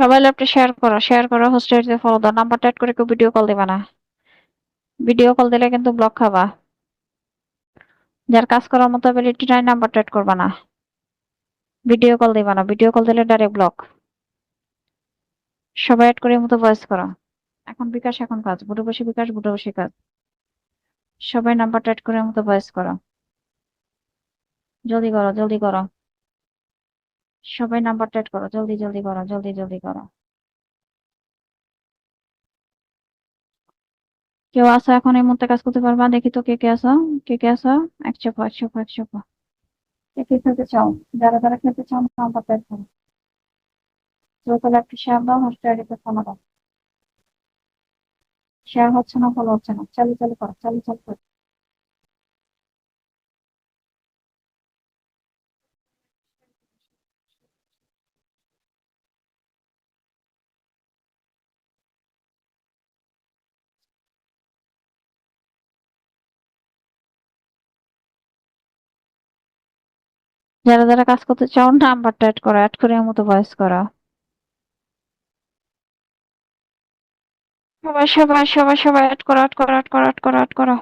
সবাই laptop share করো, host আইডিতে ফলো দাও, নাম্বারটা অ্যাড করে কেউ ভিডিও কল দিবা না। ভিডিও কল দিলে কিন্তু ব্লক খাবা। যার কাজ করার মতো অ্যাবিলিটি নাই নাম্বারটা অ্যাড করবা না। ভিডিও কল দিবা না, ভিডিও কল দিলে ডাইরেক্ট ব্লক। সবাই অ্যাড করে মতো ভয়েস করো। এখন বিকাশ, এখন কাজ, বুটে বসে বিকাশ, বুটে বসে কাজ। সবাই নাম্বারটা অ্যাড করে মতো ভয়েস করো। জলদি করো, জলদি করো। সবাই নাম্বারটা অ্যাড করো, জলদি জলদি করো, জলদি জলদি করো। কেউ আসো এখন এই মুহূর্তে কাজ করতে পারবা? দেখি তো কে কে আসো, কে কে আসো। একশো, একশো। কে কে খেতে চাও? যারা যারা খেতে চাও নাম্বারটা অ্যাড করো। তাহলে একটু শেয়ার দাও, হোস্ট আইডিতে ফলো দাও। শেয়ার হচ্ছে না, ফলো হচ্ছে না, চালু চালু করো, চালু চালু করো। যারা যারা কাজ করতে চাও নাম্বারটা অ্যাড করো, অ্যাড করে মতো ভয়েস করো। সবাই অ্যাড করো, অ্যাড করো, অ্যাড করো, অ্যাড করো, অ্যাড করো।